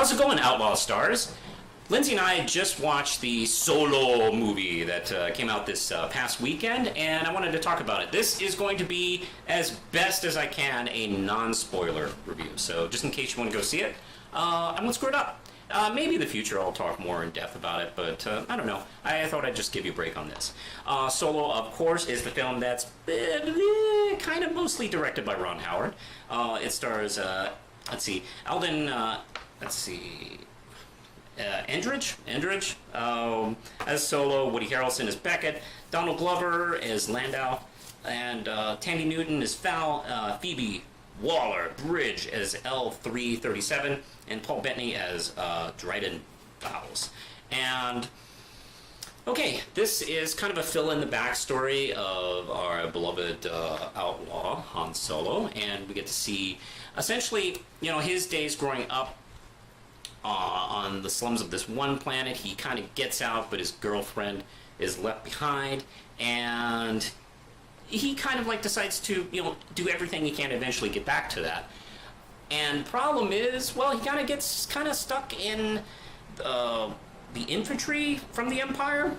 How's it going, Outlaw Stars? Lindsay and I just watched the Solo movie that came out this past weekend, and I wanted to talk about it. This is going to be, as best as I can, a non-spoiler review. So just in case you want to go see it, I won't screw it up. Maybe in the future I'll talk more in depth about it, but I don't know. I thought I'd just give you a break on this. Solo, of course, is the film that's kind of mostly directed by Ron Howard. It stars, Alden, Endridge as Solo, Woody Harrelson as Beckett, Donald Glover as Landau, and Tandy Newton as Val, Phoebe Waller-Bridge as L337, and Paul Bettany as Dryden Fowles. And okay, this is kind of a fill in the backstory of our beloved outlaw Han Solo, and we get to see essentially, his days growing up on the slums of this one planet. He kind of gets out, but his girlfriend is left behind, and he kind of decides to do everything he can to eventually get back to that. And problem is, well, he kind of gets stuck in the infantry from the Empire,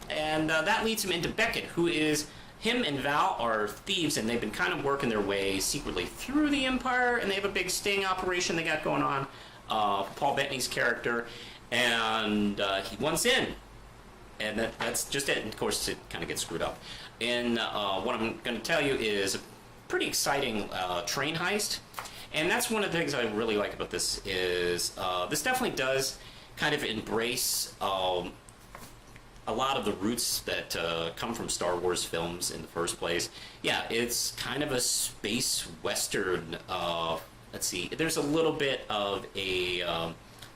and that leads him into Beckett, who is, him and Val are thieves, and they've been kind of working their way secretly through the Empire, and they have a big sting operation they got going on. Paul Bettany's character, and he wants in, and that's just it. And of course, it kind of gets screwed up. And what I'm going to tell you is a pretty exciting train heist, and that's one of the things I really like about this is this definitely does kind of embrace a lot of the roots that come from Star Wars films in the first place. Yeah, it's kind of a space western. There's a little bit of a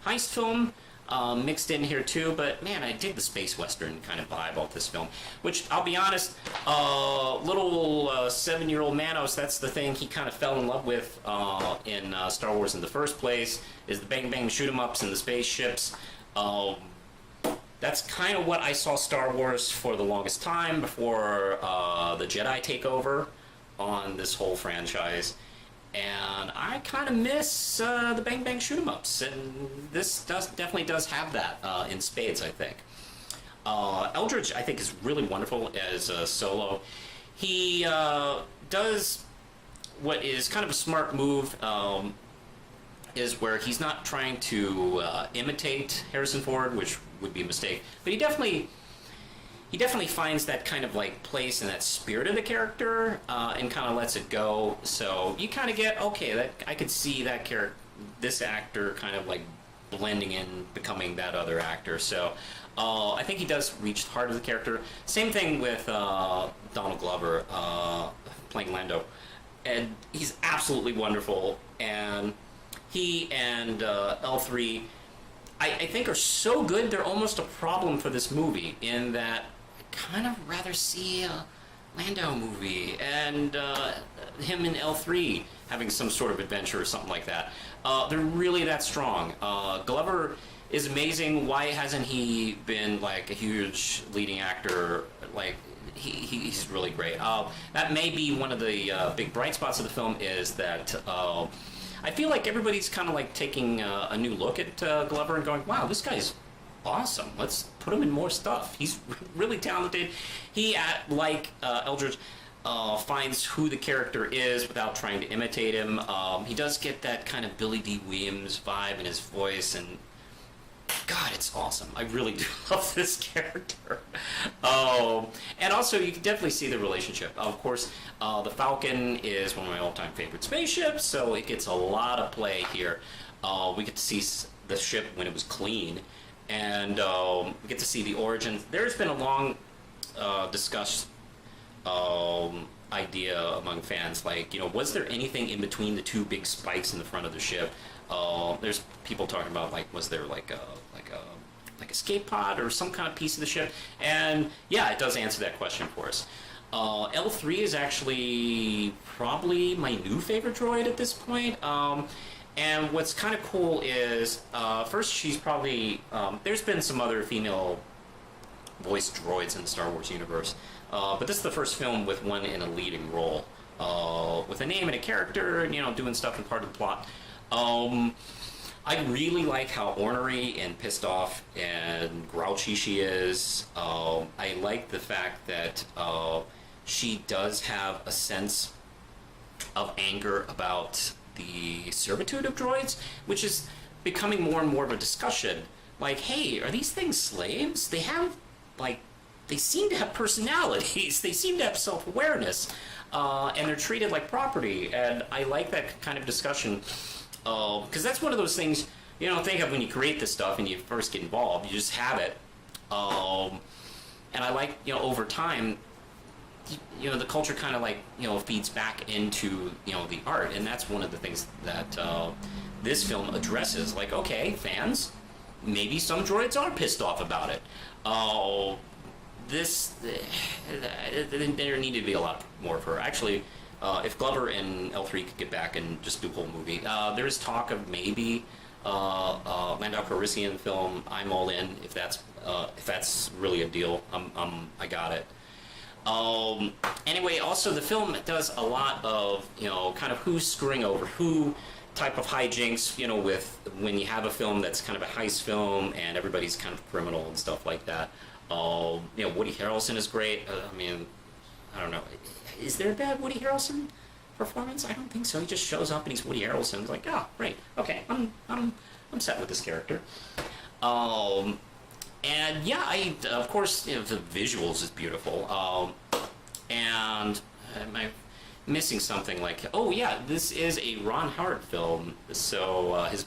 heist film mixed in here too, but man, I dig the space western kind of vibe of this film, which I'll be honest, little 7-year-old Manos, that's the thing he kind of fell in love with in Star Wars in the first place, is the bang bang shoot 'em ups and the spaceships. That's kind of what I saw Star Wars for the longest time before the Jedi take over on this whole franchise. And I kind of miss the bang bang shoot 'em ups, and this definitely does have that in spades, I think. Eldridge, I think, is really wonderful as Solo. He does what is kind of a smart move, is where he's not trying to imitate Harrison Ford, which would be a mistake, but he definitely finds that kind of place and that spirit of the character, and kind of lets it go. So you kind of get, okay, that I could see that this actor kind of blending in, becoming that other actor. So I think he does reach the heart of the character. Same thing with Donald Glover playing Lando, and he's absolutely wonderful. And he and L3, I think, are so good they're almost a problem for this movie, in that kind of rather see a Lando movie and him and L3 having some sort of adventure or something like that. They're really that strong. Glover is amazing. Why hasn't he been a huge leading actor? He's really great. That may be one of the big bright spots of the film, is that I feel like everybody's kind of taking a new look at Glover and going, wow, this guy's awesome. Let's put him in more stuff. He's really talented. He, Eldridge, finds who the character is without trying to imitate him. He does get that kind of Billy D. Williams vibe in his voice, and God, it's awesome. I really do love this character. And also, you can definitely see the relationship. Of course, the Falcon is one of my all-time favorite spaceships, so it gets a lot of play here. We get to see the ship when it was clean, and we get to see the origins. There's been a long discussed idea among fans, was there anything in between the two big spikes in the front of the ship? There's people talking about was there like a escape pod or some kind of piece of the ship? And yeah, it does answer that question for us. L3 is actually probably my new favorite droid at this point. And what's kind of cool is, first, she's probably, there's been some other female voice droids in the Star Wars universe, but this is the first film with one in a leading role, with a name and a character, and, doing stuff and part of the plot. I really like how ornery and pissed off and grouchy she is. I like the fact that she does have a sense of anger about the servitude of droids, which is becoming more and more of a discussion. Like, hey, are these things slaves? They have, like, they seem to have personalities. They seem to have self-awareness, and they're treated like property. And I like that kind of discussion, because that's one of those things you don't think of when you create this stuff and you first get involved. You just have it, and I like, over time, the culture kind of like, feeds back into, the art, and that's one of the things that this film addresses. Like, okay, fans, maybe some droids are pissed off about it. There needed to be a lot more of her. Actually, if Glover and L3 could get back and just do a whole movie, there's talk of maybe Lando Calrissian film. I'm all in if that's really a deal. I got it. Anyway, also the film does a lot of, kind of who's screwing over who type of hijinks, with when you have a film that's kind of a heist film and everybody's kind of criminal and stuff like that. Woody Harrelson is great. I don't know. Is there a bad Woody Harrelson performance? I don't think so. He just shows up and he's Woody Harrelson. It's like, oh, great. Okay, I'm set with this character. And yeah, of course, the visuals is beautiful. And am I missing something? Like, oh yeah, this is a Ron Howard film, so his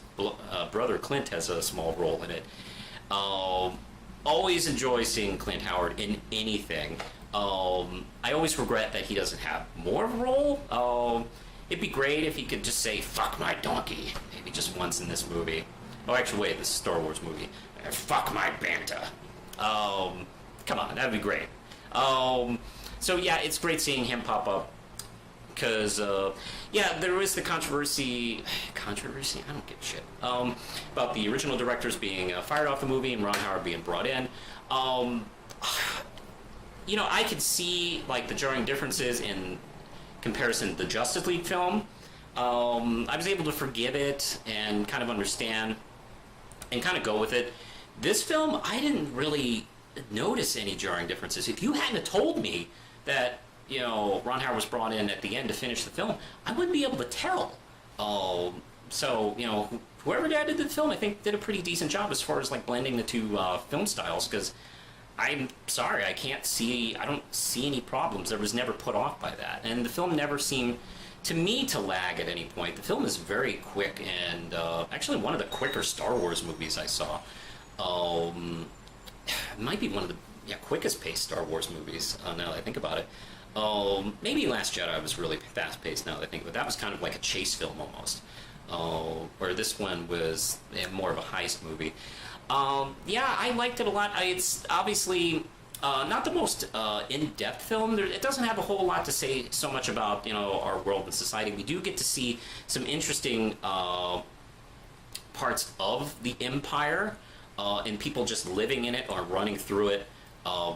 brother Clint has a small role in it. Always enjoy seeing Clint Howard in anything. I always regret that he doesn't have more of a role. It'd be great if he could just say, fuck my donkey, maybe just once in this movie. Oh, actually, wait, this is a Star Wars movie. Fuck my Banta. Come on, that'd be great. So yeah, it's great seeing him pop up. Because, there was the controversy, I don't give a shit, about the original directors being fired off the movie and Ron Howard being brought in. I could see, like, the jarring differences in comparison to the Justice League film. I was able to forgive it and kind of understand and kind of go with it. This film, I didn't really notice any jarring differences. If you hadn't told me that, Ron Howard was brought in at the end to finish the film, I wouldn't be able to tell. So, whoever did the film, I think, did a pretty decent job as far as, like, blending the two film styles, because I'm sorry, I don't see any problems. I was never put off by that. And the film never seemed, to me, to lag at any point. The film is very quick and actually one of the quicker Star Wars movies I saw. It might be one of the quickest paced Star Wars movies, now that I think about it. Maybe Last Jedi was really fast paced now that I think, but that was kind of like a chase film almost. Where this one was more of a heist movie. I liked it a lot. It's obviously not the most in-depth film. It doesn't have a whole lot to say so much about our world and society. We do get to see some interesting parts of the Empire and people just living in it or running through it.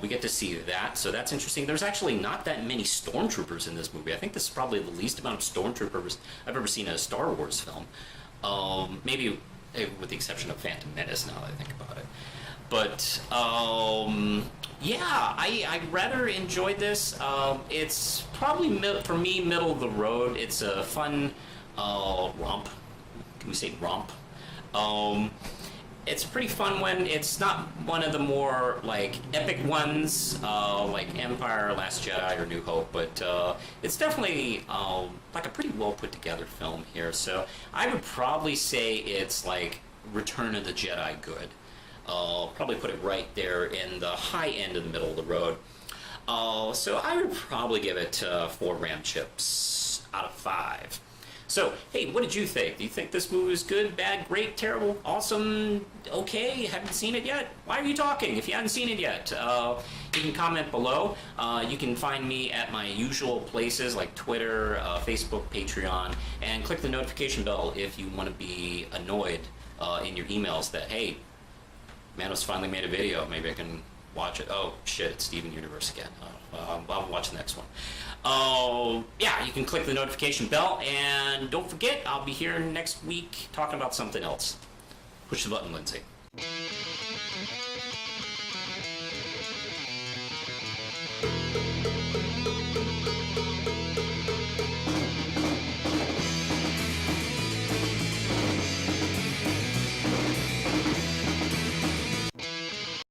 We get to see that, so that's interesting. There's actually not that many stormtroopers in this movie. I think this is probably the least amount of stormtroopers I've ever seen in a Star Wars film. Maybe with the exception of Phantom Menace, now that I think about it. But, I rather enjoyed this. It's probably, for me, middle of the road. It's a fun romp. Can we say romp? It's a pretty fun one. It's not one of the more, like, epic ones, like Empire, Last Jedi, or New Hope, but it's definitely, like, a pretty well-put-together film here. So I would probably say it's, like, Return of the Jedi good. Probably put it right there in the high end of the middle of the road. So I would probably give it 4 Ram Chips out of 5. So, hey, what did you think? Do you think this movie was good, bad, great, terrible, awesome, okay? Haven't seen it yet? Why are you talking if you haven't seen it yet? You can comment below. You can find me at my usual places like Twitter, Facebook, Patreon, and click the notification bell if you want to be annoyed in your emails that, hey, Manos finally made a video. Maybe I can watch it. Oh, shit, it's Steven Universe again. I'll watch the next one. You can click the notification bell, and don't forget, I'll be here next week talking about something else. Push the button, Lindsay.